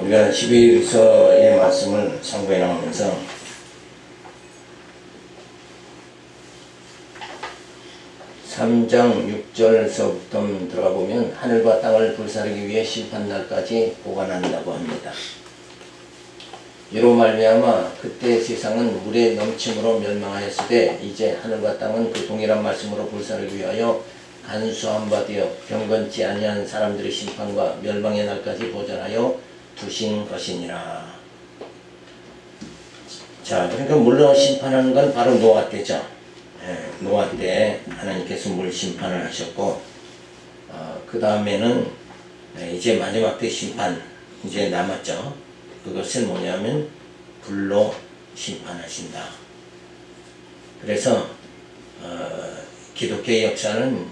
우리가 12일서의 말씀을 참고해 나오면서 (3장 6절서부터) 들어가 보면 하늘과 땅을 불사르기 위해 심판날까지 보관한다고 합니다. 이로 말미암아 그때 세상은 물의 넘침으로 멸망하였으되 이제 하늘과 땅은 그 동일한 말씀으로 불사르기 위하여 간수한 바 되어 경건치 아니한 사람들의 심판과 멸망의 날까지 보존하여 두신 것이니라. 자, 그러니까 물로 심판하는 건 바로 노아 때죠. 노아 때 하나님께서 물 심판을 하셨고, 그 다음에는 이제 마지막 때 심판 이제 남았죠. 그것은 뭐냐면 불로 심판하신다. 그래서 기독교의 역사는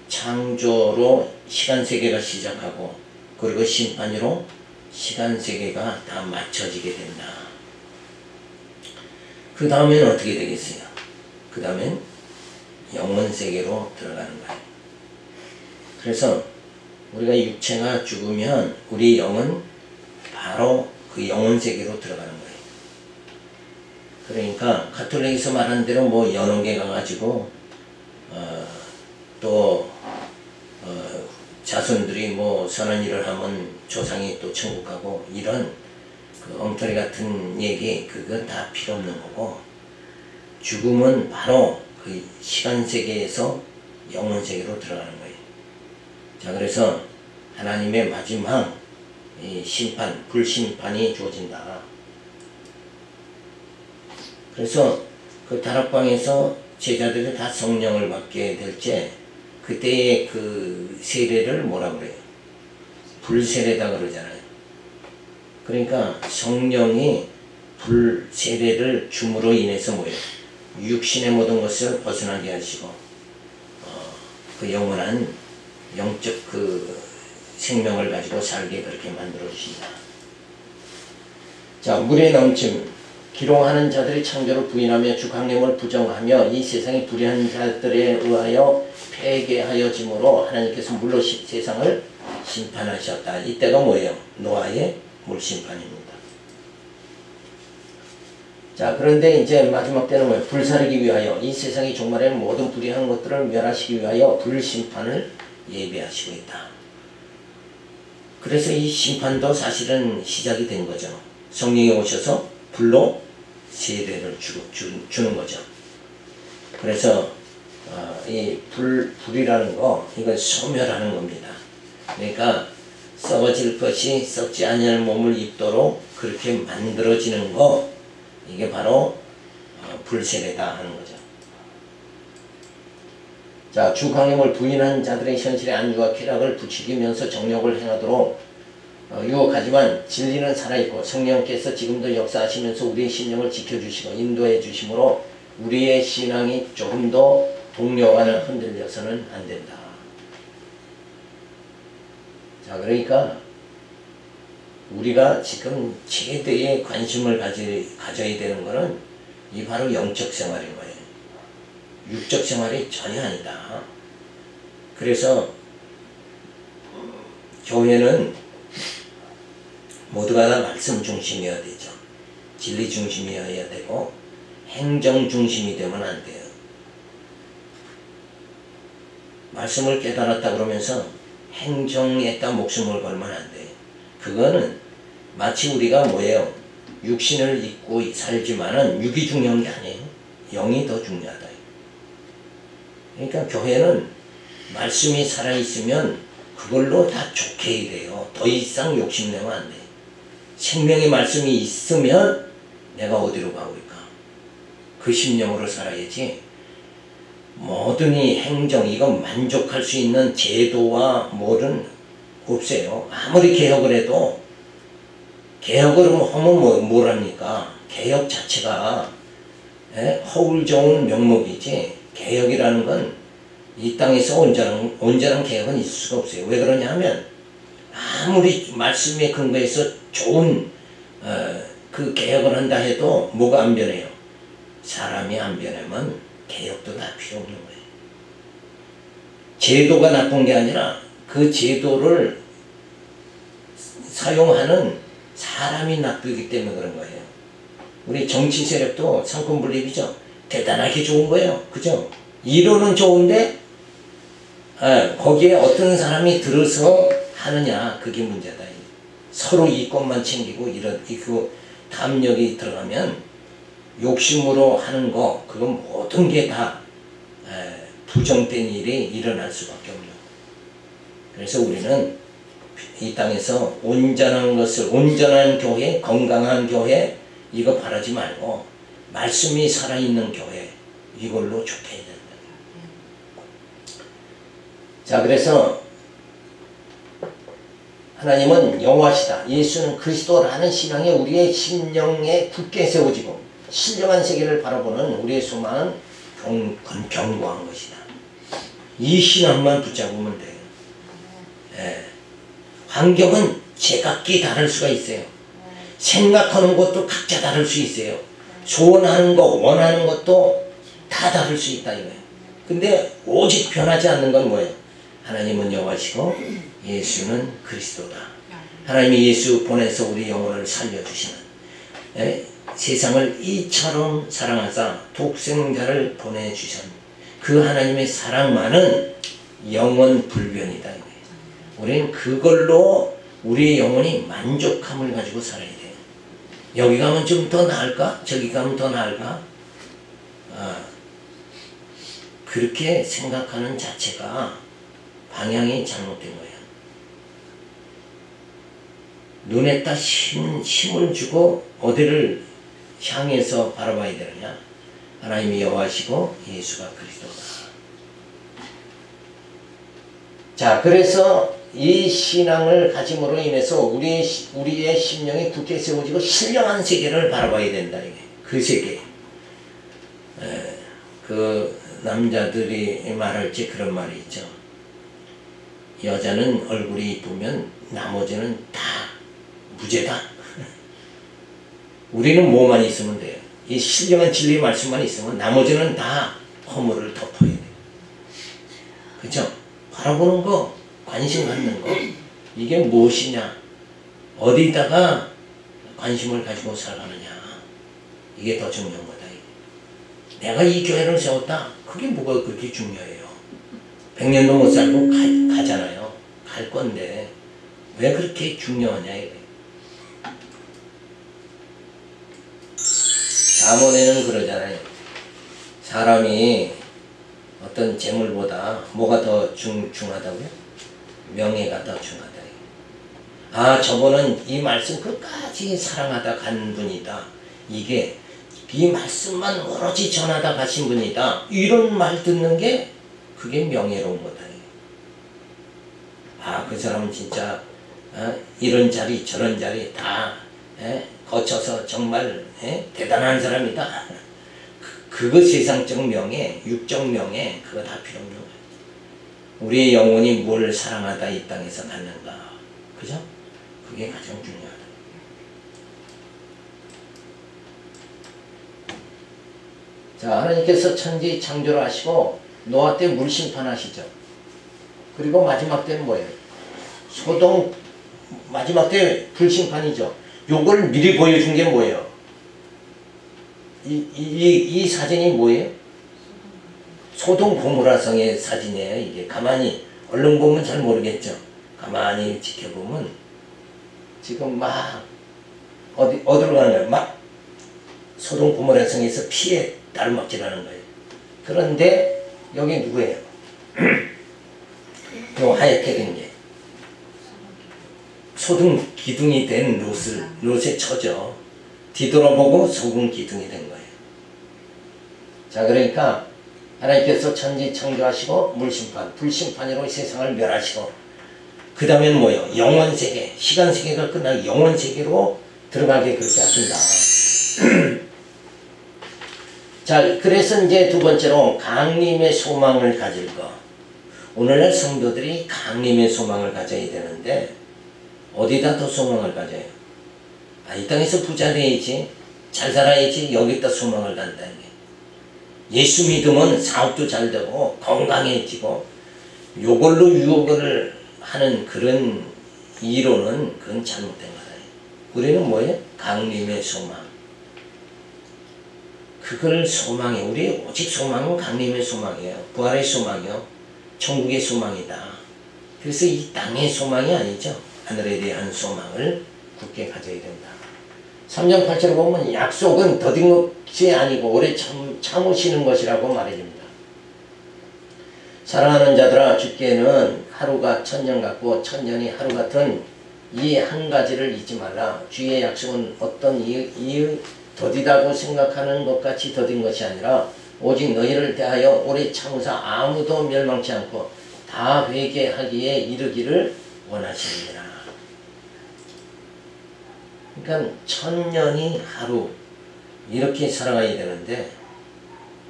창조로 시간세계가 시작하고 그리고 심판으로 시간세계가 다 맞춰지게 된다. 그 다음에는 어떻게 되겠어요? 그 다음엔 영혼세계로 들어가는 거예요. 그래서 우리가 육체가 죽으면 우리 영은 바로 그 영혼세계로 들어가는 거예요. 그러니까 가톨릭에서 말하는 대로 뭐 여러 개가 가지고 또 자손들이 뭐 선한 일을 하면 조상이 또 천국 가고 이런 그 엉터리 같은 얘기, 그거 다 필요 없는 거고, 죽음은 바로 그 시간세계에서 영혼세계로 들어가는 거예요. 자, 그래서 하나님의 마지막 이 심판, 불심판이 주어진다. 그래서 그 다락방에서 제자들이 다 성령을 받게 될 때 그때의 그 세례를 뭐라 그래요? 불세례다 그러잖아요. 그러니까 성령이 불세례를 줌으로 인해서 뭐예요? 육신의 모든 것을 벗어나게 하시고 그 영원한 영적 그 생명을 가지고 살게 그렇게 만들어 주신다. 자, 물의 넘침. 기롱하는 자들이 창조를 부인하며 주 강림을 부정하며 이 세상이 불의한 자들에 의하여 폐괴하여짐으로 하나님께서 물로 세상을 심판하셨다. 이때가 뭐예요? 노아의 물심판입니다. 자, 그런데 이제 마지막 때는 뭐예요? 불사르기 위하여 이 세상이 종말에는 모든 불의한 것들을 멸하시기 위하여 불심판을 예비하시고 있다. 그래서 이 심판도 사실은 시작이 된 거죠. 성령이 오셔서 불로 세례를 주는 거죠. 그래서 이 불이라는 거, 이건 소멸하는 겁니다. 그러니까 썩어질 것이 썩지 아니할 몸을 입도록 그렇게 만들어지는 거, 이게 바로 불세례다 하는 거죠. 자, 주 강림을 부인한 자들의 현실의 안주와 쾌락을 부추기면서 정욕을 행하도록 유혹하지만 진리는 살아있고 성령께서 지금도 역사하시면서 우리의 신령을 지켜주시고 인도해 주심으로 우리의 신앙이 조금도 동요와는 흔들려서는 안 된다. 자, 그러니까 우리가 지금 최대의 관심을 가져야 되는 것은 이 바로 영적 생활인 거예요. 육적 생활이 전혀 아니다. 그래서 교회는 모두가 다 말씀 중심이어야 되죠. 진리 중심이어야 되고 행정 중심이 되면 안 돼요. 말씀을 깨달았다 그러면서 행정에다 목숨을 걸면 안 돼요. 그거는 마치 우리가 뭐예요? 육신을 입고 살지만은 육이 중요한 게 아니에요. 영이 더 중요하다. 그러니까 교회는 말씀이 살아있으면 그걸로 다 좋게 해야 돼요. 더 이상 욕심내면 안 돼요. 생명의 말씀이 있으면 내가 어디로 가고 있까? 그 심령으로 살아야지. 모든 이 행정, 이거 만족할 수 있는 제도와 뭐든 없어요. 아무리 개혁을 해도 개혁을 하면 뭘 합니까? 개혁 자체가 허울 좋은 명목이지, 개혁이라는 건 이 땅에서 온전한 개혁은 있을 수가 없어요. 왜 그러냐 하면 아무리 말씀에 근거해서 좋은 그 개혁을 한다 해도 뭐가 안 변해요? 사람이 안 변하면 개혁도 다 필요 없는 거예요. 제도가 나쁜 게 아니라 그 제도를 사용하는 사람이 나쁘기 때문에 그런 거예요. 우리 정치 세력도 상권분립이죠. 대단하게 좋은 거예요. 그죠? 이론은 좋은데 거기에 어떤 사람이 들어서 하느냐, 그게 문제다. 서로 이권만 챙기고 그 담력이 들어가면 욕심으로 하는 거, 그건 모든 게 다 부정된 일이 일어날 수밖에 없는. 그래서 우리는 이 땅에서 온전한 것을, 온전한 교회, 건강한 교회, 이거 바라지 말고 말씀이 살아있는 교회, 이걸로 좁혀야 된다. 자, 그래서 하나님은 여호와시다, 예수는 그리스도라는 신앙이 우리의 심령에 굳게 세워지고 신령한 세계를 바라보는 우리의 소망은 견고한 것이다. 이 신앙만 붙잡으면 돼요. 환경은 제각기 다를 수가 있어요. 생각하는 것도 각자 다를 수 있어요. 소원하는 것, 원하는 것도 다 다를 수 있다 이거예요. 근데 오직 변하지 않는 건 뭐예요? 하나님은 여호와시고 예수는 그리스도다. 하나님이 예수 보내서 우리 영혼을 살려주시는, 세상을 이처럼 사랑하사 독생자를 보내주신 그 하나님의 사랑만은 영원 불변이다. 우리는 그걸로 우리의 영혼이 만족함을 가지고 살아야 돼요. 여기 가면 좀 더 나을까? 저기 가면 더 나을까? 그렇게 생각하는 자체가 방향이 잘못된 거예요. 눈에다 힘을 주고 어디를 향해서 바라봐야 되느냐? 하나님이 여호와시고 예수가 그리스도다. 자, 그래서 이 신앙을 가짐으로 인해서 우리의 심령이 굳게 세워지고 신령한 세계를 바라봐야 된다. 이게 그 세계. 그 남자들이 말할 때 그런 말이 있죠. 여자는 얼굴이 이쁘면 나머지는 다 무죄다. 우리는 뭐만 있으면 돼요. 이 신령한 진리의 말씀만 있으면 나머지는 다 허물을 덮어야 돼요. 그죠? 바라보는 거, 관심 갖는 거, 이게 무엇이냐, 어디다가 관심을 가지고 살아가느냐, 이게 더 중요한 거다. 내가 이 교회를 세웠다, 그게 뭐가 그렇게 중요해요. 100년도 못 살고 가잖아요. 갈 건데 왜 그렇게 중요하냐 이거예요. 잠언에는 그러잖아요. 사람이 어떤 재물보다 뭐가 더 중하다고요? 명예가 더 중하다. 아, 저분은 이 말씀 끝까지 사랑하다 간 분이다. 이게 이 말씀만 오로지 전하다 가신 분이다. 이런 말 듣는 게 그게 명예로운 거다. 아, 그 사람은 진짜 이런 자리 저런 자리 다 거쳐서 정말 대단한 사람이다. 그거 세상적 명예, 육적 명예, 그거 다 필요 없는 거예요. 우리의 영혼이 뭘 사랑하다 이 땅에서 갖는가. 그죠? 그게 가장 중요하다. 자, 하나님께서 천지 창조를 하시고 노아 때 물 심판하시죠. 그리고 마지막 때는 뭐예요? 소동 마지막 때 불심판이죠. 요걸 미리 보여준 게 뭐예요? 이 사진이 뭐예요? 소동 고모라성의 사진이에요. 이게 가만히 얼른 보면 잘 모르겠죠. 가만히 지켜보면 지금 막 어디로 가는 거예요? 막 소동 고모라성에서 피해 달막질하는 거예요. 그런데 여기 누구예요? 요 하얗게 된 게 소등 기둥이 된 롯의 처죠. 뒤돌아보고 소금 기둥이 된 거예요. 자, 그러니까 하나님께서 천지 창조하시고 물심판, 불심판으로 세상을 멸하시고 그 다음에는 뭐예요? 영원세계, 시간세계가 끝나고 영원세계로 들어가게 그렇게 하신다. 자, 그래서 이제 두 번째로 강림의 소망을 가질 거. 오늘날 성도들이 강림의 소망을 가져야 되는데 어디다 더 소망을 가져요? 아, 이 땅에서 부자 돼야지, 잘 살아야지, 여기다 소망을 간다는 게. 예수 믿으면 사업도 잘 되고 건강해지고 요걸로 유혹을 하는 그런 이론은 그건 잘못된 거다. 우리는 뭐예요? 강림의 소망. 그걸 소망해. 우리 오직 소망은 강림의 소망이에요. 부활의 소망이요. 천국의 소망이다. 그래서 이 땅의 소망이 아니죠. 하늘에 대한 소망을 굳게 가져야 된다. 3장 8절을 보면 약속은 더딘 것이 아니고 오래 참으시는 것이라고 말해줍니다. 사랑하는 자들아, 주께는 하루가 천년 같고 천년이 하루 같은 이 한 가지를 잊지 말라. 주의 약속은 어떤 이의 더디다고 생각하는 것 같이 더딘 것이 아니라 오직 너희를 대하여 오래 참으사 아무도 멸망치 않고 다 회개하기에 이르기를 원하시느니라. 그러니까 천년이 하루 이렇게 살아가야 되는데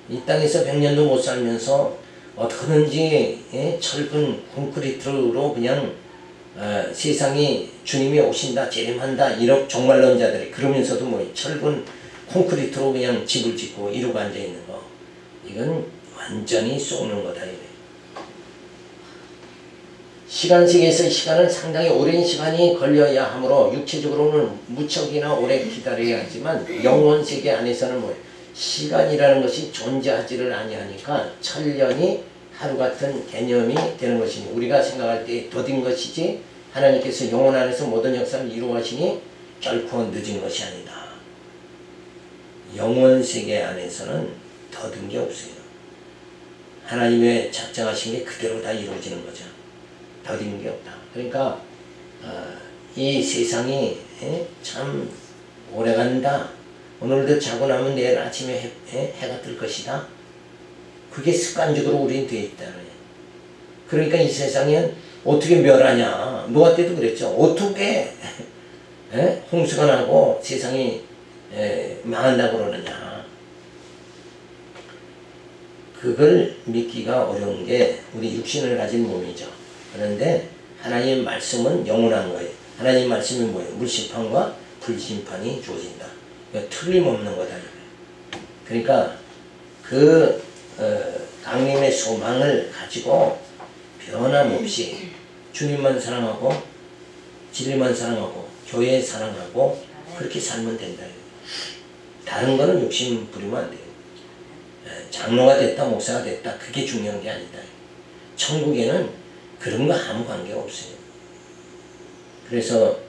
이 땅에서 100년도 못 살면서 어떻게든지 철근 콘크리트로 그냥 세상이 주님이 오신다 재림한다 이런 종말론자들이 그러면서도 뭐 철근 콘크리트로 그냥 집을 짓고 이러고 앉아있는 거 이건 완전히 쏘는 거다. 시간세계에서 시간은 상당히 오랜 시간이 걸려야 하므로 육체적으로는 무척이나 오래 기다려야 하지만 영혼세계 안에서는 뭐 시간이라는 것이 존재하지를 아니하니까 천년이 하루 같은 개념이 되는 것이니 우리가 생각할 때 더딘 것이지 하나님께서 영혼 안에서 모든 역사를 이루어가시니 결코 늦은 것이 아니다. 영혼세계 안에서는 더딘 게 없어요. 하나님의 작정하신 게 그대로 다 이루어지는 거죠. 더딘 게 없다. 그러니까 이 세상이 참 오래간다. 오늘도 자고 나면 내일 아침에 해가 뜰 것이다. 그게 습관적으로 우리는 되어 있다. 그러니까 이 세상은 어떻게 멸하냐. 노아 때도 그랬죠. 어떻게 홍수가 나고 세상이 망한다고 그러느냐. 그걸 믿기가 어려운 게 우리 육신을 가진 몸이죠. 그런데 하나님의 말씀은 영원한 거예요. 하나님의 말씀이 뭐예요? 물심판과 불심판이 주어진다. 틀림없는 거다. 그러니까 그 강림의 소망을 가지고 변함없이 주님만 사랑하고 진리만 사랑하고 교회 사랑하고 그렇게 살면 된다. 다른 거는 욕심 부리면 안 돼요. 장로가 됐다 목사가 됐다 그게 중요한 게 아니다. 천국에는 그런 거 아무 관계가 없어요. 그래서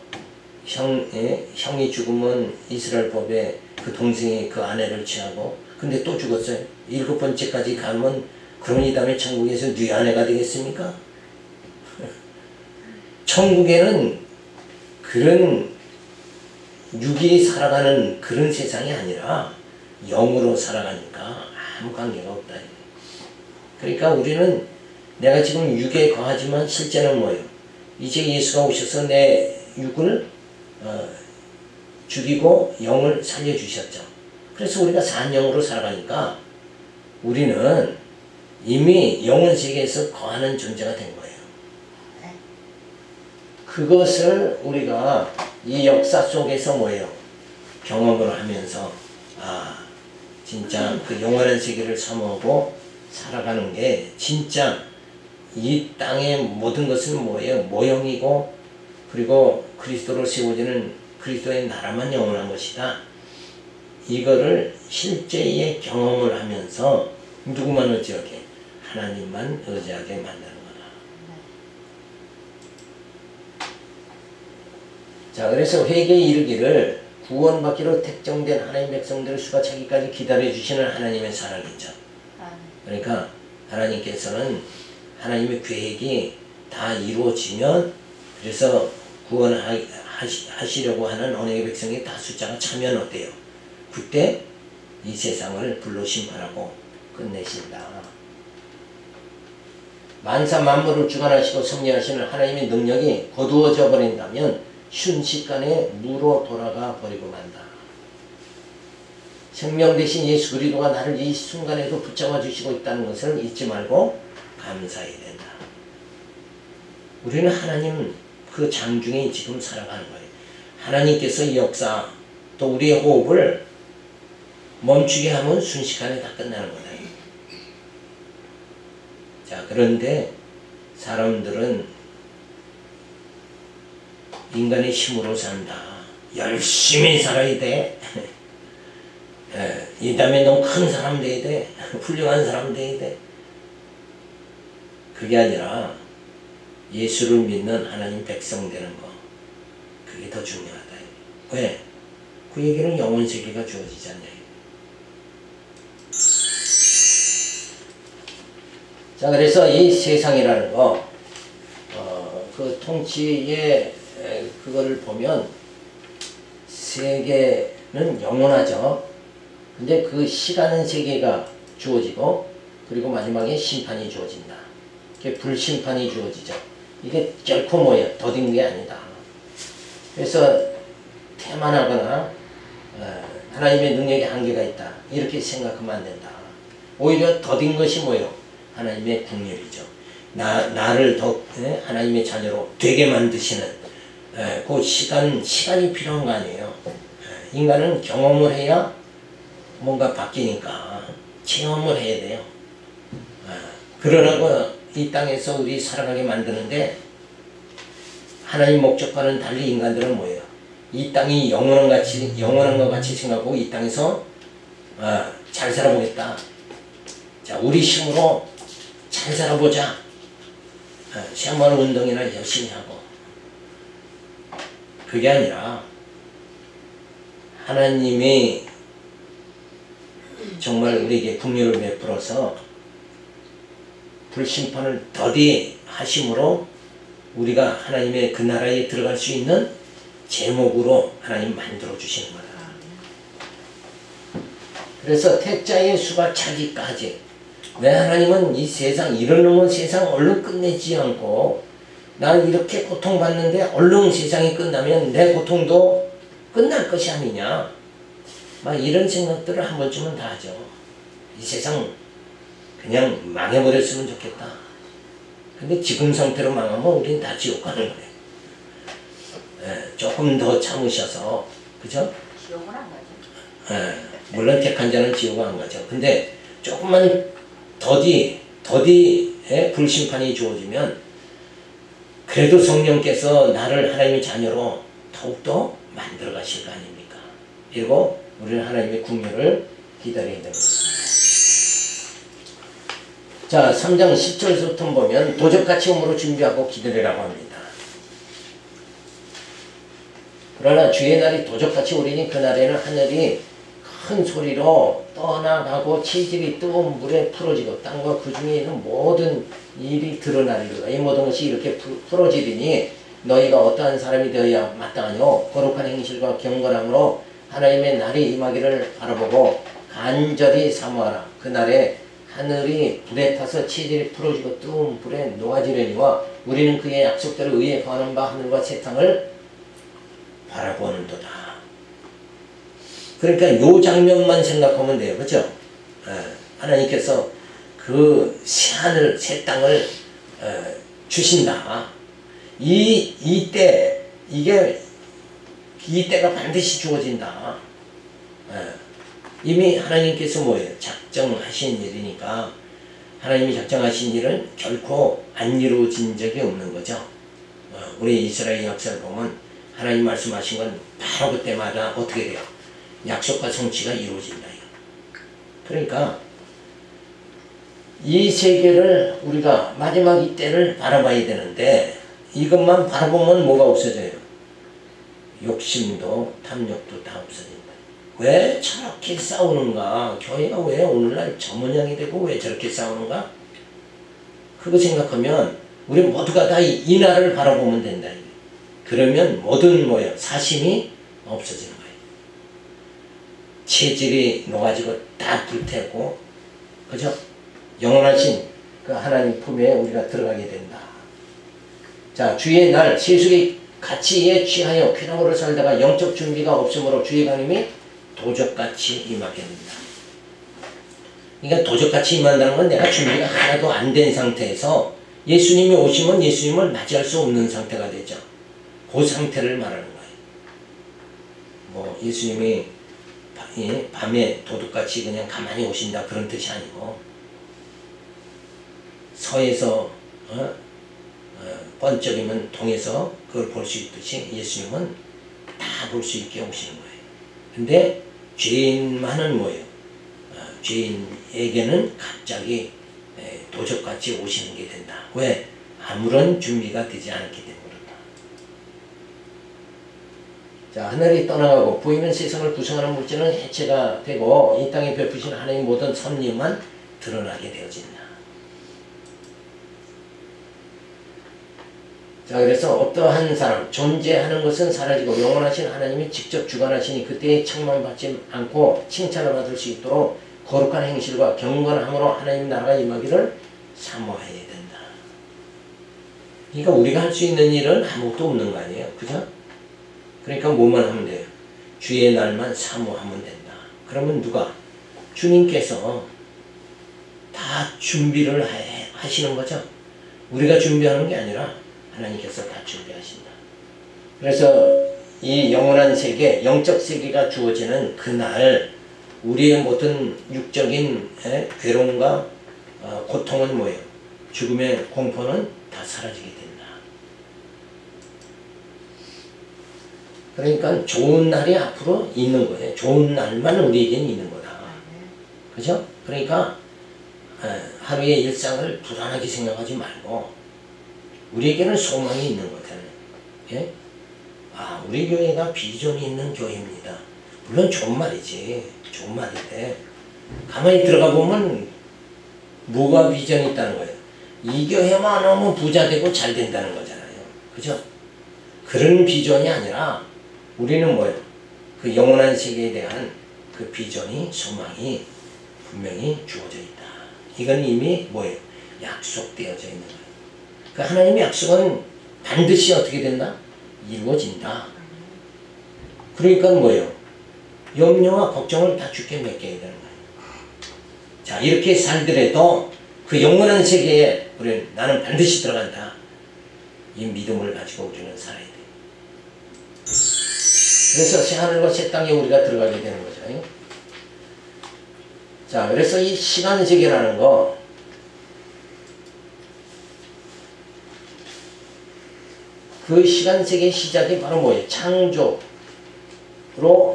형이 죽으면 이스라엘 법에 그 동생이 그 아내를 취하고 근데 또 죽었어요. 7번째까지 가면 그러니 다음에 천국에서 네 아내가 되겠습니까? 천국에는 그런 육이 살아가는 그런 세상이 아니라 영으로 살아가니까 아무 관계가 없다. 그러니까 우리는 내가 지금 육에 거하지만 실제는 뭐예요? 이제 예수가 오셔서 내 육을 죽이고 영을 살려주셨죠. 그래서 우리가 산영으로 살아가니까 우리는 이미 영혼세계에서 거하는 존재가 된 거예요. 그것을 우리가 이 역사 속에서 뭐예요? 경험을 하면서 진짜 그 영원한 세계를 사모하고 살아가는 게 진짜 이 땅의 모든 것은 뭐예요? 모형이고 그리고 그리스도로 세워지는 그리스도의 나라만 영원한 것이다. 이거를 실제의 경험을 하면서 누구만 의지하게? 하나님만 의지하게 만드는 거다. 자, 그래서 회개에 이르기를 구원받기로 택정된 하나님 백성들의 수가 차기까지 기다려주시는 하나님의 사랑이죠. 그러니까 하나님께서는 하나님의 계획이 다 이루어지면 그래서 구원하시려고 하는 언약의 백성이 다 숫자가 차면 어때요? 그때 이 세상을 불로 심판하고 끝내신다. 만사 만물을 주관하시고 섭리하시는 하나님의 능력이 거두어져 버린다면 순식간에 무로 돌아가 버리고 만다. 생명 대신 예수 그리스도가 나를 이 순간에도 붙잡아 주시고 있다는 것을 잊지 말고 감사해야 된다. 우리는 하나님 그 장중에 지금 살아가는 거예요. 하나님께서 이 역사 또 우리의 호흡을 멈추게 하면 순식간에 다 끝나는 거다. 자, 그런데 사람들은 인간의 힘으로 산다. 열심히 살아야 돼. 이 다음에 너무 큰 사람 돼야 돼. 훌륭한 사람 돼야 돼. 그게 아니라 예수를 믿는 하나님 백성 되는 거, 그게 더 중요하다. 왜? 그 얘기는 영혼 세계가 주어지지 않냐. 자, 그래서 이 세상이라는 거, 그 통치의 그거를 보면 세계는 영원하죠. 근데 그 시간 세계가 주어지고, 그리고 마지막에 심판이 주어진다. 이게 불심판이 주어지죠. 이게 결코 뭐예요? 더딘 게 아니다. 그래서 태만하거나 하나님의 능력에 한계가 있다, 이렇게 생각하면 안 된다. 오히려 더딘 것이 뭐예요? 하나님의 국률이죠. 나를 더 하나님의 자녀로 되게 만드시는 그 시간이 필요한 거 아니에요. 인간은 경험을 해야 뭔가 바뀌니까 체험을 해야 돼요. 그러라고 이 땅에서 우리 살아가게 만드는데, 하나님 목적과는 달리 인간들은 뭐예요? 이 땅이 영원한 것 같이 생각하고 이 땅에서 잘 살아보겠다. 자, 우리 힘으로 잘 살아보자. 시한번 운동이나 열심히 하고. 그게 아니라 하나님이 정말 우리에게 긍휼을 베풀어서 불심판을 더디 하심으로 우리가 하나님의 그 나라에 들어갈 수 있는 제목으로 하나님 만들어 주시는 거다. 그래서 태자의 수가 차기까지. 왜 하나님은 이 세상, 이런 놈은 세상 얼른 끝내지 않고, 난 이렇게 고통받는데 얼른 세상이 끝나면 내 고통도 끝날 것이 아니냐, 막 이런 생각들을 한 번쯤은 다 하죠. 이 세상 그냥 망해버렸으면 좋겠다. 근데 지금 상태로 망하면 우린 다 지옥 가는 거예요. 조금 더 참으셔서, 그죠? 지옥은 안 가죠. 물론 택한 자는 지옥 안 가죠. 근데 조금만 더디 불심판이 주어지면 그래도 성령께서 나를 하나님의 자녀로 더욱더 만들어 가실 거 아닙니까? 그리고 우리는 하나님의 긍휼을 기다려야 됩니다. 자, 3장 10절부터 보면 도적같이 몸으로 준비하고 기다리라고 합니다. 그러나 주의 날이 도적같이 오리니 그날에는 하늘이 큰 소리로 떠나가고 체질이 뜨거운 물에 풀어지고 땅과 그 중에 있는 모든 일이 드러나리로다. 이 모든 것이 이렇게 풀어지리니 너희가 어떠한 사람이 되어야 마땅하뇨? 거룩한 행실과 경건함으로 하나님의 날이 임하기를 바라보고 간절히 사모하라. 그날에 하늘이 불에 타서 체질이 풀어지고 뜨거운 불에 녹아지려니와 우리는 그의 약속대로 의에 거하는 바 하늘과 새 땅을 바라보는도다. 그러니까 요 장면만 생각하면 돼요. 그죠? 하나님께서 그 새하늘, 새 땅을 주신다. 이때가 반드시 주어진다. 이미 하나님께서 뭐예요? 작정하신 일이니까 하나님이 작정하신 일은 결코 안 이루어진 적이 없는 거죠. 우리 이스라엘 역사를 보면 하나님 말씀하신 건 바로 그때마다 어떻게 돼요? 약속과 성취가 이루어진다. 그러니까 이 세계를 우리가 마지막 이때를 바라봐야 되는데, 이것만 바라보면 뭐가 없어져요? 욕심도 탐욕도 다 없어진다. 왜 저렇게 싸우는가? 교회가 왜 오늘날 저 모양이 되고 왜 저렇게 싸우는가? 그거 생각하면 우리 모두가 다 이 날을 바라보면 된다. 그러면 모든 뭐예요? 사심이 없어지는 거예요. 체질이 녹아지고 다 불태고, 그죠? 영원하신 그 하나님 품에 우리가 들어가게 된다. 자, 주의 날 세속의 가치에 취하여 쾌락으로 살다가 영적 준비가 없으므로 주의 강림이 도적같이 임하게 된다. 그러니까 도적같이 임한다는 건 내가 준비가 하나도 안 된 상태에서 예수님이 오시면 예수님을 맞이할 수 없는 상태가 되죠. 그 상태를 말하는 거예요. 뭐 예수님이 밤에 도둑같이 그냥 가만히 오신다 그런 뜻이 아니고, 서에서 번쩍이면 동에서 그걸 볼 수 있듯이 예수님은 다 다 볼 수 있게 오시는 거예요. 근데 죄인만은 뭐예요? 죄인에게는 갑자기 도적같이 오시는 게 된다. 왜? 아무런 준비가 되지 않았기 때문에 그렇다. 자, 하늘이 떠나가고 보이는 세상을 구성하는 물질은 해체가 되고 이 땅에 베푸신 하나님의 모든 섭리만 드러나게 되어진다. 자, 그래서 어떠한 사람, 존재하는 것은 사라지고 영원하신 하나님이 직접 주관하시니 그때에 책망받지 않고 칭찬을 받을 수 있도록 거룩한 행실과 경건함으로 하나님 나라가 임하기를 사모해야 된다. 그러니까 우리가 할 수 있는 일은 아무것도 없는 거 아니에요. 그죠? 그러니까 뭐만 하면 돼요? 주의 날만 사모하면 된다. 그러면 누가? 주님께서 다 준비를 하시는 거죠. 우리가 준비하는 게 아니라 하나님께서 다 준비하신다. 그래서 이 영원한 세계, 영적 세계가 주어지는 그날 우리의 모든 육적인 괴로움과 고통은 뭐예요? 죽음의 공포는 다 사라지게 된다. 그러니까 좋은 날이 앞으로 있는 거예요. 좋은 날만 우리에게는 있는 거다. 그죠? 그러니까 하루의 일상을 불안하게 생각하지 말고 우리에게는 소망이 있는 거잖아요. 예? 아, 우리 교회가 비전이 있는 교회입니다. 물론 좋은 말이지. 좋은 말인데 가만히 들어가 보면 뭐가 비전이 있다는 거예요? 이 교회만 너무 부자 되고 잘 된다는 거잖아요. 그죠? 그런 비전이 아니라 우리는 뭐예요? 그 영원한 세계에 대한 그 비전이, 소망이 분명히 주어져 있다. 이건 이미 뭐예요? 약속되어져 있는 거예요. 그 하나님의 약속은 반드시 어떻게 된다? 이루어진다. 그러니까 뭐예요? 염려와 걱정을 다 주께 맡겨야 되는 거예요. 자, 이렇게 살더라도 그 영원한 세계에 나는 반드시 들어간다. 이 믿음을 가지고 우리는 살아야 돼요. 그래서 새하늘과 새 땅에 우리가 들어가게 되는 거죠. 자, 그래서 이 시간 세계라는 거 그 시간 세계의 시작이 바로 뭐예요? 창조로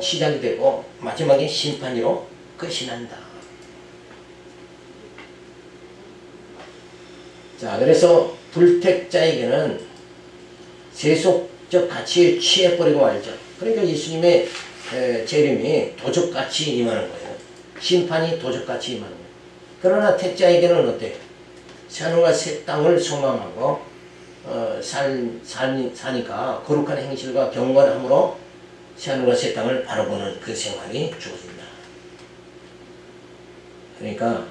시작이 되고 마지막에 심판으로 끝이 난다. 자, 그래서 불택자에게는 세속적 가치에 취해버리고 말죠. 그러니까 예수님의 재림이 도적같이 임하는 거예요. 심판이 도적같이 임하는 거예요. 그러나 택자에게는 어때요? 새하늘과 새 땅을 소망하고 사니까 거룩한 행실과 경건함으로 새하늘과 새 땅을 바라보는 그 생활이 주어진다. 그러니까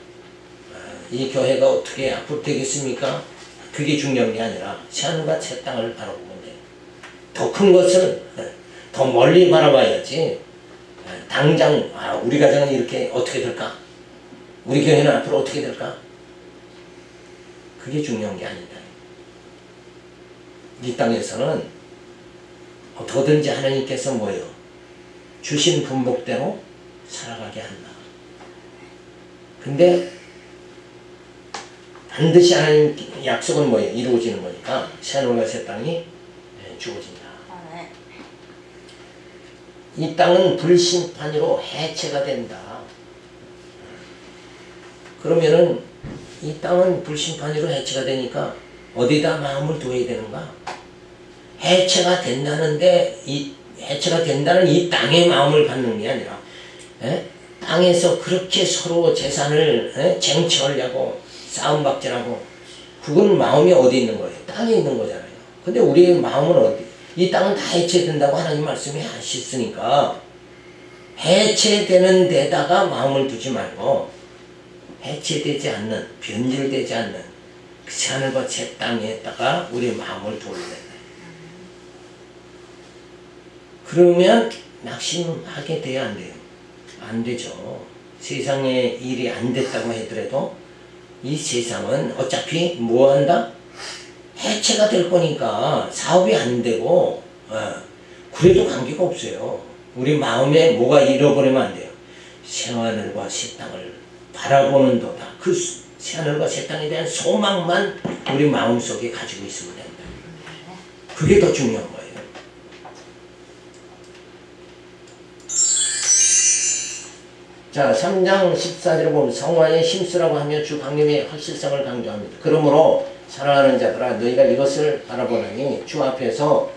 이 교회가 어떻게 앞으로 되겠습니까? 그게 중요한 게 아니라 새하늘과 새 땅을 바라보면 돼요. 더 큰 것을 더 멀리 바라봐야지 당장 우리 가정은 이렇게 어떻게 될까? 우리 교회는 앞으로 어떻게 될까? 그게 중요한 게 아니다. 이 땅에서는 어떻게든지 하나님께서 뭐예요? 주신 분복대로 살아가게 한다. 근데 반드시 하나님 약속은 뭐예요? 이루어지는 거니까 새하늘과 새 땅이 주어진다. 이 땅은 불심판으로 해체가 된다. 그러면은 이 땅은 불심판으로 해체가 되니까 어디다 마음을 둬야 되는가? 해체가 된다는데 해체가 된다는 이 땅에 마음을 갖는 게 아니라 땅에서 그렇게 서로 재산을 쟁취하려고 싸움박질하고 그건 마음이 어디 있는 거예요? 땅에 있는 거잖아요. 근데 우리의 마음은 어디? 이 땅은 다 해체된다고 하나님 말씀이 하셨으니까 해체되는 데다가 마음을 두지 말고 해체되지 않는, 변질되지 않는 그 새하늘과 새 땅에다가 우리의 마음을 두어야 된다. 그러면 낙심하게 돼야 안 돼요? 안 되죠. 세상에 일이 안 됐다고 하더라도 이 세상은 어차피 뭐 한다? 해체가 될 거니까 사업이 안 되고 그래도 관계가 없어요. 우리 마음에 뭐가 잃어버리면 안 돼요. 새하늘과 새 땅을 바라보는 도다. 그 새하늘과 새 땅에 대한 소망만 우리 마음속에 가지고 있으면 된다. 그게 더 중요한 거예요. 자, 3장 14절을 보면 성화에 힘쓰라고 하며 주 강림의 확실성을 강조합니다. 그러므로 사랑하는 자들아 너희가 이것을 바라보나니 주 앞에서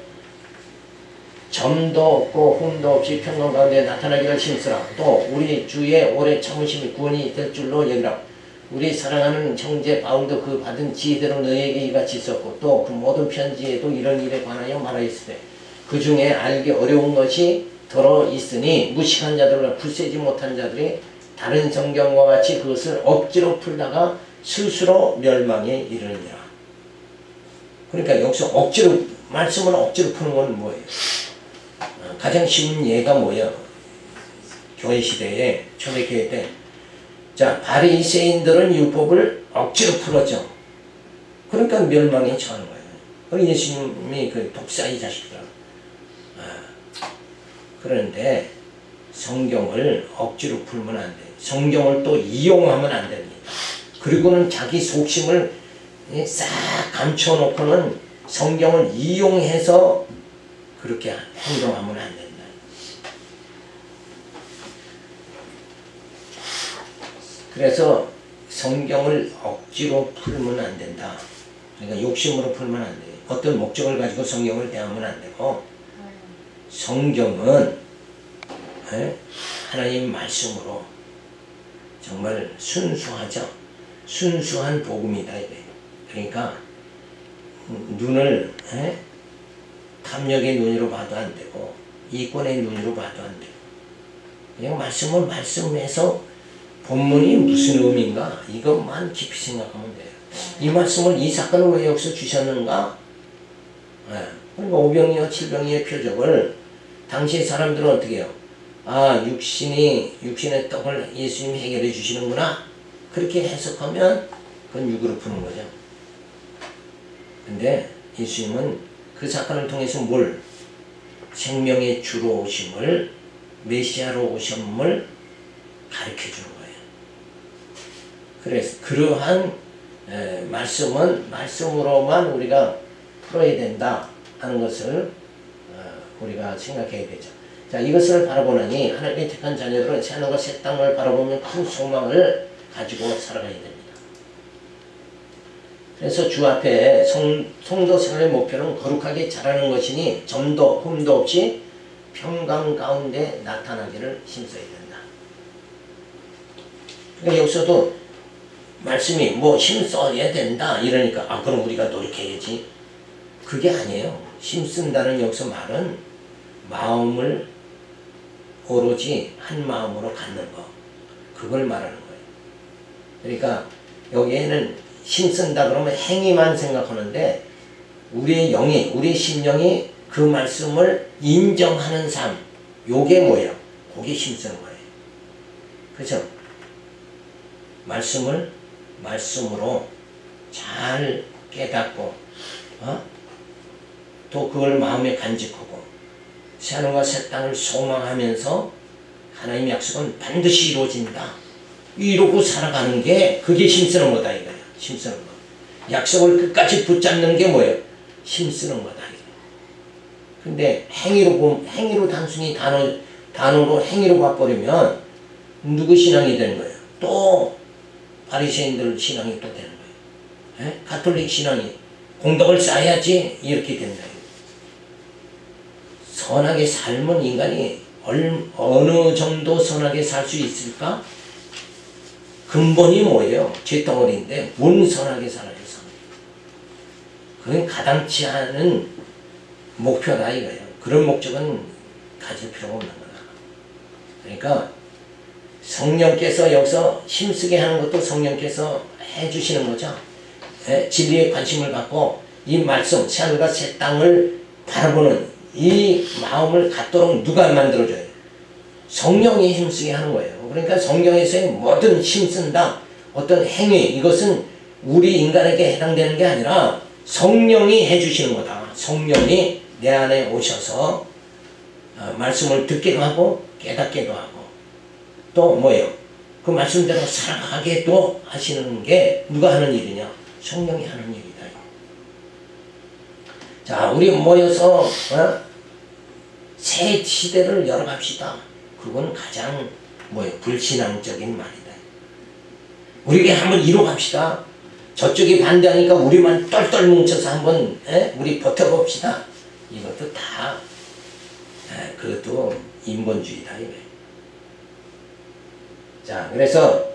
점도 없고 흠도 없이 평강 가운데 나타나기를 힘쓰라. 또 우리 주의 오래 참으심이 구원이 될 줄로 여기라. 우리 사랑하는 형제 바울도 그 받은 지혜대로 너희에게 이같이 썼고 또 그 모든 편지에도 이런 일에 관하여 말하였으되 그 중에 알기 어려운 것이 더러 있으니 무식한 자들과 굳세지 못한 자들이 다른 성경과 같이 그것을 억지로 풀다가 스스로 멸망에 이르느니라. 그러니까 여기서 억지로 말씀을 억지로 푸는 건 뭐예요? 가장 쉬운 예가 뭐예요? 교회 시대에 초대교회 때 자, 바리새인들은 율법을 억지로 풀었죠. 그러니까 멸망에 처하는 거예요. 그리고 예수님이 그 독사의 자식들. 그런데 성경을 억지로 풀면 안 돼. 성경을 또 이용하면 안 됩니다. 그리고는 자기 속심을 싹 감춰놓고는 성경을 이용해서 그렇게 행동하면 안 된다. 그래서 성경을 억지로 풀면 안 된다. 그러니까 욕심으로 풀면 안 돼. 어떤 목적을 가지고 성경을 대하면 안 되고 성경은 하나님 말씀으로 정말 순수하죠. 순수한 복음이다. 그러니까 눈을 탐욕의 눈으로 봐도 안 되고 이권의 눈으로 봐도 안 되고 그냥 말씀을 말씀해서 본문이 무슨 의미인가 이것만 깊이 생각하면 돼요. 이 말씀을 이 사건을 왜 여기서 주셨는가? 그러니까 오병이어 칠병이의 표적을 당시 사람들은 어떻게 해요? 아, 육신의 떡을 예수님이 해결해 주시는구나. 그렇게 해석하면 그건 육으로 푸는 거죠. 근데 예수님은 그 사건을 통해서 뭘? 생명의 주로 오심을, 메시아로 오심을 가르쳐 주는 거예요. 그래서 그러한 말씀은 말씀으로만 우리가 풀어야 된다 하는 것을 우리가 생각해야 되죠. 자, 이것을 바라보느니 하나님의 택한 자녀들은 새하늘과 새 땅을 바라보며 큰 소망을 가지고 살아가야 됩니다. 그래서 주 앞에 성도 생활의 목표는 거룩하게 자라는 것이니 점도 흠도 없이 평강 가운데 나타나기를 힘써야 된다. 그러니까 여기서도 말씀이 뭐 힘써야 된다 이러니까 아 그럼 우리가 노력해야지. 그게 아니에요. 힘쓴다는 여기서 말은 마음을 오로지 한 마음으로 갖는 거. 그걸 말하는 거예요. 그러니까 여기에는 힘쓴다 그러면 행위만 생각하는데 우리의 영이, 우리의 심령이 그 말씀을 인정하는 삶. 요게 뭐예요? 그게 힘쓰는 거예요. 그죠? 말씀을 말씀으로 잘 깨닫고 또 그걸 마음에 간직하고 새하늘과 새 땅을 소망하면서 하나님의 약속은 반드시 이루어진다. 이러고 살아가는 게 그게 힘쓰는 거다 이거예요. 힘쓰는 거. 약속을 끝까지 붙잡는 게 뭐예요? 힘쓰는 거다. 근데 행위로 단순히 단어로 행위로 봐버리면 누구 신앙이 되는 거예요? 또 바리새인들 신앙이 또 되는 거예요. 가톨릭 신앙이 공덕을 쌓아야지 이렇게 된다. 선하게 삶은 인간이 어느 정도 선하게 살 수 있을까? 근본이 뭐예요? 죄덩어리인데 뭔 선하게 살아요? 그건 가당치 않은 목표다 이거예요. 그런 목적은 가질 필요가 없는 거다. 그러니까 성령께서 여기서 힘쓰게 하는 것도 성령께서 해주시는 거죠. 진리에 관심을 갖고 이 말씀, 새하늘과 새 땅을 바라보는 이 마음을 갖도록 누가 만들어줘요? 성령이 힘쓰게 하는 거예요. 그러니까 성경에서의 모든 힘쓴다, 어떤 행위, 이것은 우리 인간에게 해당되는 게 아니라 성령이 해주시는 거다. 성령이 내 안에 오셔서 말씀을 듣기도 하고 깨닫기도 하고 또 뭐예요? 그 말씀대로 살아가게도 하시는 게 누가 하는 일이냐? 성령이 하는 일이다. 자, 우리 모여서 새 시대를 열어갑시다. 그건 가장 뭐예요? 불신앙적인 말이다. 우리에게 한번 이뤄갑시다. 저쪽이 반대하니까 우리만 똘똘 뭉쳐서 한번 우리 버텨봅시다. 이것도 다 그것도 인본주의다 이거예요. 자, 그래서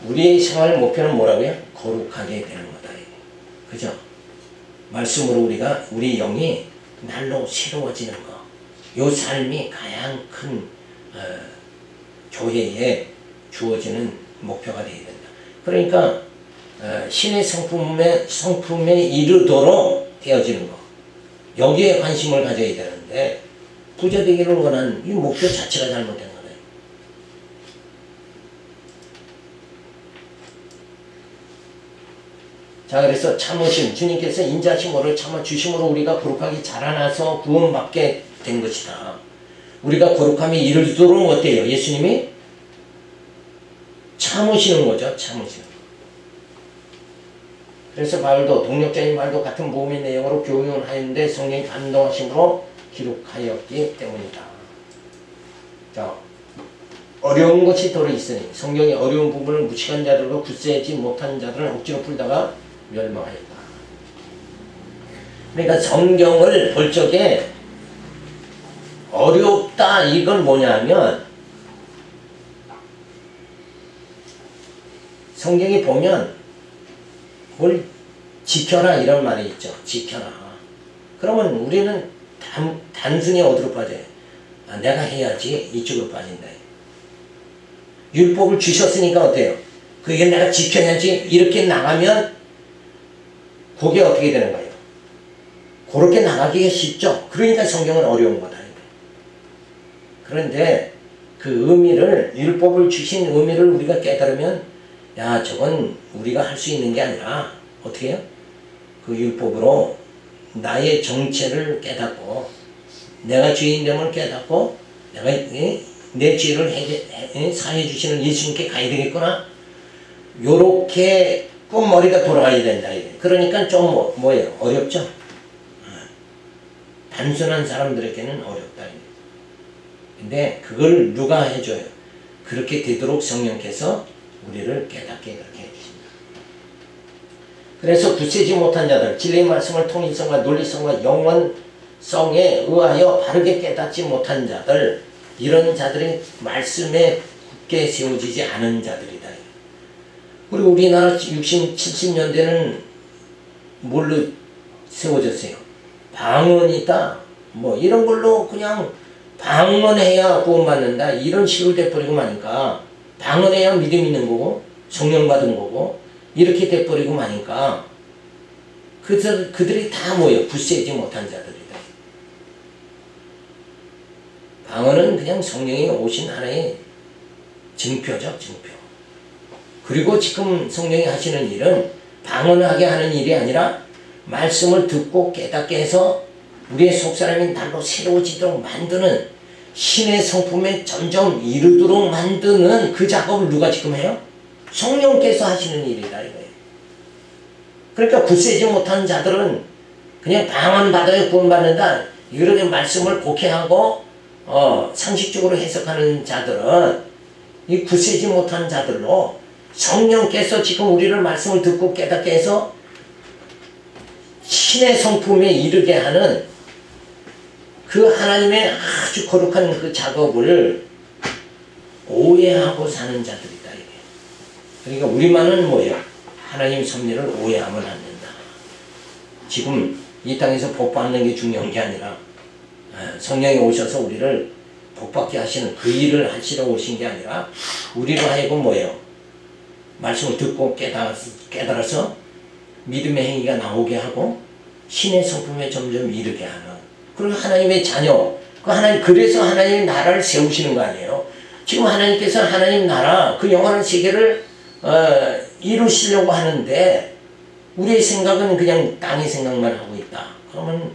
우리의 생활 목표는 뭐라고요? 거룩하게 되는 거다. 그죠? 말씀으로 우리 영이 날로 새로워지는 거. 요 삶이 가장 큰 교회에 주어지는 목표가 되어야 된다. 그러니까 신의 성품에 이르도록 되어지는 거. 여기에 관심을 가져야 되는데 부자 되기를 원하는 이 목표 자체가 잘못된 거예요. 자, 그래서 참으심, 주님께서 인자심으로 참아주심으로 우리가 거룩하게 자라나서 구원받게 된 것이다. 우리가 거룩함에 이르도록 어때요? 예수님이 참으시는 거죠. 참으시는 거. 그래서 바울도 동력자인 바울도 같은 모험의 내용으로 교훈하였는데 성령이 감동하심으로 기록하였기 때문이다. 자, 어려운 것이 도로 있으니 성경의 어려운 부분을 무식한 자들과 굳세지 못한 자들은 억지로 풀다가 멸망하였다. 그러니까 성경을 볼 적에 어렵다 이건 뭐냐면 성경에 보면 뭘 지켜라 이런 말이 있죠. 지켜라. 그러면 우리는 단순히 어디로 빠져요? 내가 해야지 이쪽으로 빠진다. 율법을 주셨으니까 어때요? 그게 내가 지켜야지 이렇게 나가면 그게 어떻게 되는 거예요? 그렇게 나가기가 쉽죠. 그러니까 성경은 어려운 거다. 그런데 그 의미를 율법을 주신 의미를 우리가 깨달으면 야 저건 우리가 할 수 있는 게 아니라 어떻게 해요? 그 율법으로 나의 정체를 깨닫고 내가 주인됨을 깨닫고 내가 내 죄를 사해 주시는 예수님께 가야 되겠구나. 요렇게 꼭 머리가 돌아가야 된다. 그러니까 좀 뭐예요? 어렵죠? 단순한 사람들에게는 어렵다. 근데 그걸 누가 해줘요? 그렇게 되도록 성령께서 우리를 깨닫게 그렇게 해주십니다. 그래서 굳세지 못한 자들, 진리의 말씀을 통일성과 논리성과 영원성에 의하여 바르게 깨닫지 못한 자들, 이런 자들이 말씀에 굳게 세워지지 않은 자들이다. 그리고 우리나라 60, 70년대는 뭘로 세워졌어요? 방언이다. 뭐 이런 걸로 그냥 방언해야 구원받는다. 이런 식으로 돼버리고 마니까 방언해야 믿음 있는 거고 성령 받은 거고 이렇게 돼버리고 마니까 그들이 다 뭐예요? 굳세지 못한 자들이다. 방언은 그냥 성령이 오신 하나의 증표죠. 증표. 그리고 지금 성령이 하시는 일은 방언하게 하는 일이 아니라 말씀을 듣고 깨닫게 해서 우리의 속사람이 날로 새로워지도록 만드는 신의 성품에 점점 이르도록 만드는 그 작업을 누가 지금 해요? 성령께서 하시는 일이다 이거예요. 그러니까 굳세지 못한 자들은 그냥 방언 받아야 구원받는다. 이렇게 말씀을 곡해하고 상식적으로 해석하는 자들은 이 굳세지 못한 자들로 성령께서 지금 우리를 말씀을 듣고 깨닫게 해서 신의 성품에 이르게 하는 그 하나님의 아주 거룩한 그 작업을 오해하고 사는 자들이다. 이게. 그러니까 우리만은 뭐예요? 하나님 섭리를 오해하면 안 된다. 지금 이 땅에서 복 받는 게 중요한 게 아니라 성령이 오셔서 우리를 복받게 하시는 그 일을 하시러 오신 게 아니라 우리로 하여금 뭐예요? 말씀을 듣고 깨달아서 믿음의 행위가 나오게 하고 신의 성품에 점점 이르게 하는 그리고 하나님의 자녀 그래서 하나님의 나라를 세우시는 거 아니에요. 지금 하나님께서 하나님 나라 그 영원한 세계를 이루시려고 하는데 우리의 생각은 그냥 땅의 생각만 하고 있다. 그러면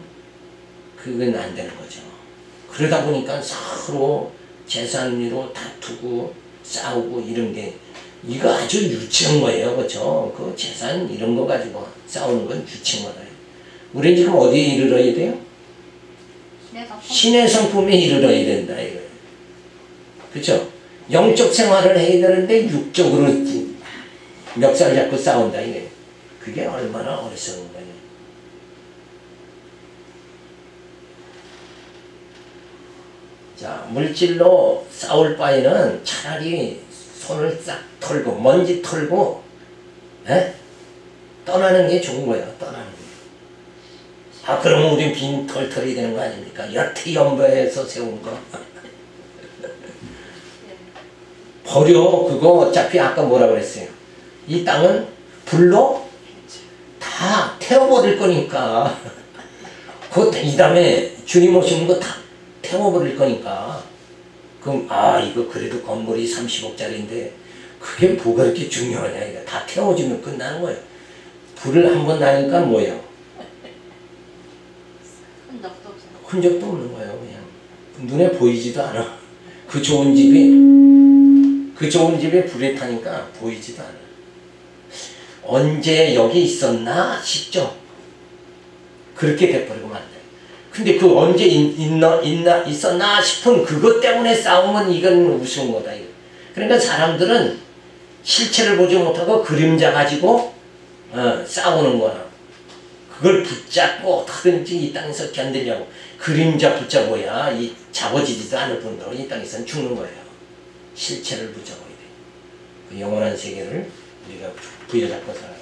그건 안 되는 거죠. 그러다 보니까 서로 재산으로 다투고 싸우고 이런 게 이거 아주 유치한 거예요. 그렇죠? 그 재산 이런 거 가지고 싸우는 건 유치한 거다. 우리는 지금 어디에 이르러야 돼요? 신의 성품에 이르러야 된다. 이거예요. 그렇죠? 영적 생활을 해야 되는데 육적으로 멱살 잡고 싸운다 이게. 그게 얼마나 어리석은 거냐. 자, 물질로 싸울 바에는 차라리 손을 싹 털고 먼지 털고 떠나는 게 좋은 거예요. 떠나는 게. 아, 그러면 우린 빈털털이 되는 거 아닙니까? 여태 연배해서 세운 거. 버려. 그거 어차피 아까 뭐라 그랬어요? 이 땅은 불로 다 태워버릴 거니까. 이 다음에 주님 오시는 거 다 태워버릴 거니까. 그럼 이거 그래도 건물이 30억짜리인데 그게 뭐가 이렇게 중요하냐. 이거 다 태워지면 끝나는 거예요. 불을 한번 나니까 뭐예요? 흔적도 없는 거예요. 그냥 눈에 보이지도 않아. 그 좋은 집에 불이 타니까 보이지도 않아. 언제 여기 있었나 싶죠. 그렇게 돼버리고 만 돼. 근데 그 언제 있었나 싶은 그것 때문에 싸우면 이건 우스운 거다. 이거. 그러니까 사람들은 실체를 보지 못하고 그림자 가지고 싸우는 거나 그걸 붙잡고 어떻게든지 이 땅에서 견디려고 그림자 붙잡아야 이 잡아지지도 않을 뿐더러 이 땅에서는 죽는 거예요. 실체를 붙잡아야 돼. 그 영원한 세계를 우리가 부여잡고 살아요.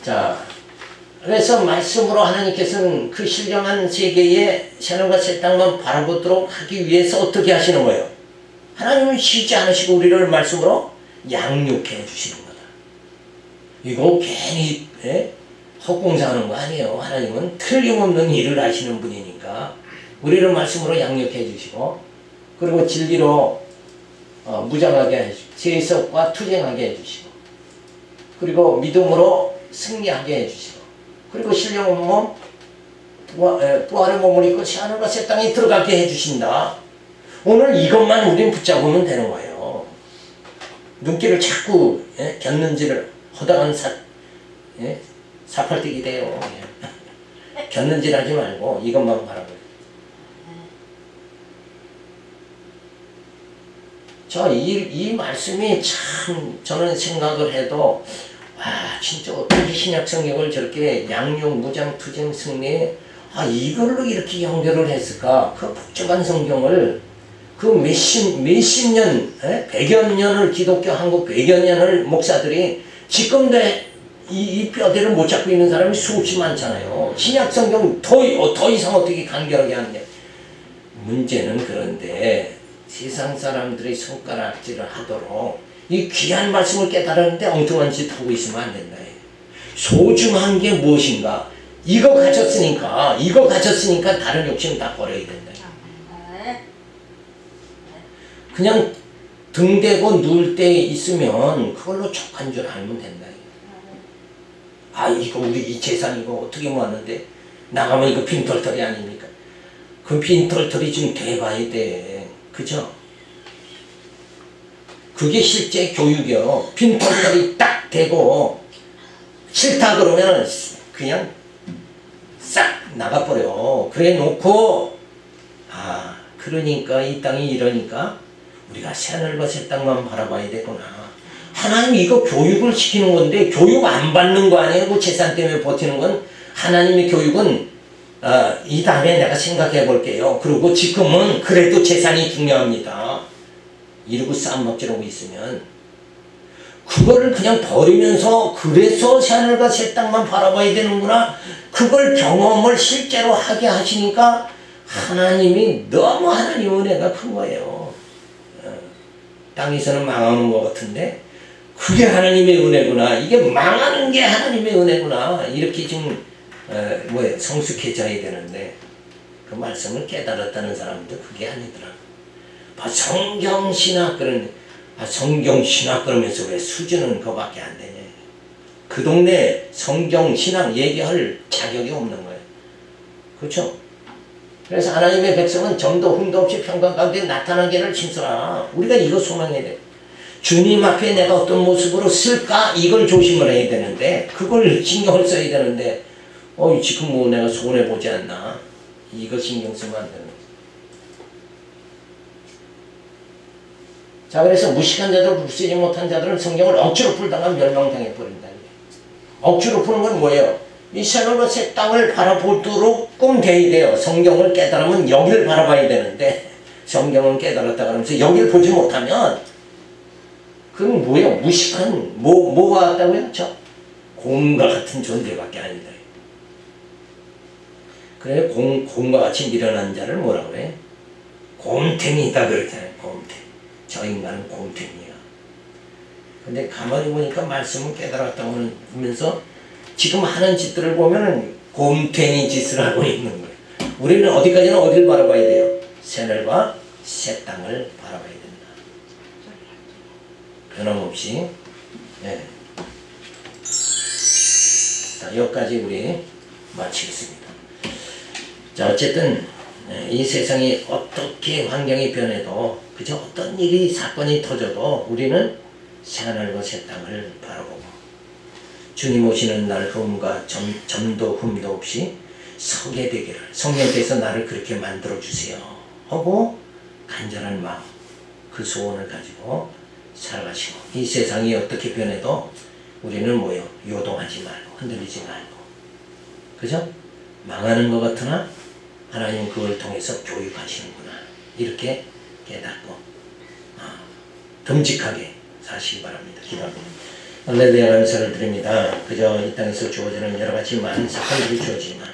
자, 그래서 말씀으로 하나님께서는 그 신령한 세계의 새하늘과 새 땅만 바라보도록 하기 위해서 어떻게 하시는 거예요? 하나님은 쉬지 않으시고 우리를 말씀으로 양육해 주시는 거다. 이거 괜히 헛공사하는 거 아니에요. 하나님은 틀림없는 일을 하시는 분이니까 우리를 말씀으로 양육해 주시고 그리고 진리로 무장하게 해주시고 세속과 투쟁하게 해주시고 그리고 믿음으로 승리하게 해주시고 그리고 신령한 몸 부활의 몸을 입고 새하늘과 새 땅에 들어가게 해주신다. 오늘 이것만 우린 붙잡으면 되는 거예요. 눈길을 자꾸 곁눈질을 허다한 사팔뜨기 돼요. 곁눈질 하지 말고 이것만 바라보요. 이 말씀이 참 저는 생각을 해도 진짜 어떻게 신약 성경을 저렇게 양육, 무장, 투쟁, 승리 이걸로 이렇게 연결을 했을까? 그 복잡한 성경을 그 몇십 년, 100여 년을 기독교 한국 100여 년을 목사들이 지금도 이 뼈대를 못 잡고 있는 사람이 수없이 많잖아요. 신약 성경 더 이상 어떻게 간결하게 하는데 문제는 그런데 세상 사람들의 손가락질을 하도록 이 귀한 말씀을 깨달았는데 엉뚱한 짓 하고 있으면 안 된다. 소중한 게 무엇인가? 이거 가졌으니까 다른 욕심 다 버려야 된다. 그냥 등대고 누울 때 있으면 그걸로 족한 줄 알면 된다. 이거 우리 이 재산 이거 어떻게 모았는데 나가면 이거 빈털털이 아닙니까? 그 빈털털이 좀 돼봐야 돼. 그죠? 그게 실제 교육이요. 빈털털이 딱 되고 싫다 그러면 그냥 싹 나가버려. 그래 놓고 그러니까 이 땅이 이러니까 우리가 새하늘과 새 땅만 바라봐야 되구나. 하나님 이거 교육을 시키는 건데 교육 안 받는 거 아니에요? 그 재산 때문에 버티는 건 하나님의 교육은 이 다음에 내가 생각해 볼게요. 그리고 지금은 그래도 재산이 중요합니다. 이러고 싸움먹지라고 있으면 그거를 그냥 버리면서 그래서 새하늘과 새 땅만 바라봐야 되는구나. 그걸 경험을 실제로 하게 하시니까 하나님이 너무 하나님 은혜가 큰 거예요. 땅에서는 망하는 것 같은데 그게 하나님의 은혜구나. 이게 망하는 게 하나님의 은혜구나. 이렇게 좀 성숙해져야 되는데 그 말씀을 깨달았다는 사람도 그게 아니더라. 성경신학 성경신학 그러면서 왜 수준은 그거밖에 안 되냐. 그 동네 성경신학 얘기할 자격이 없는 거예요. 그렇죠? 그래서 하나님의 백성은 점도 흠도 없이 평강 가운데 나타나기를 힘쓰라. 우리가 이거 소망해야 돼. 주님 앞에 내가 어떤 모습으로 쓸까? 이걸 조심을 해야 되는데 그걸 신경을 써야 되는데 지금 내가 손해보지 않나? 이거 신경 쓰면 안 되는 거예요. 자, 그래서 무식한 자들, 굽쓰지 못한 자들은 성경을 억지로 풀다가 멸망당해 버린다. 억지로 푸는 건 뭐예요? 이 새하늘과 새 땅을 바라보도록 꼭 돼야 돼요. 성경을 깨달으면 여기를 바라봐야 되는데 성경은 깨달았다 그러면서 여기를 보지 못하면 그건 뭐예요? 무식한 뭐가 같다고요? 저 곰과 같은 존재밖에 아니다. 그래 곰과 같이 미련한 자를 뭐라고 해? 곰탱이다 그러잖아요. 곰탱이. 저 인간은 곰탱이야. 근데 가만히 보니까 말씀을 깨달았다고 하면서 지금 하는 짓들을 보면은 곰탱이 짓을 하고 있는 거예요. 우리는 어디까지나 어디를 바라봐야 돼요? 새늘과 새 땅을 바라봐야 된다. 변함없이. 네. 자, 여기까지 우리 마치겠습니다. 자, 어쨌든 이 세상이 어떻게 환경이 변해도 그저 어떤 일이 사건이 터져도 우리는 새하늘과 새 땅을 바라보고 주님 오시는 날 흠과 점도 흠도 없이 서게 되기를 성령께서 나를 그렇게 만들어주세요 하고 간절한 마음 그 소원을 가지고 살아가시고 이 세상이 어떻게 변해도 우리는 뭐요? 요동하지 말고 흔들리지 말고 그죠? 망하는 것 같으나 하나님은 그걸 통해서 교육하시는구나 이렇게 깨닫고 듬직하게 사시기 바랍니다. 기도합니다. 할렐루야 감사를 드립니다. 그저 이 땅에서 주어지는 여러가지 많은 사건들이 주어지지만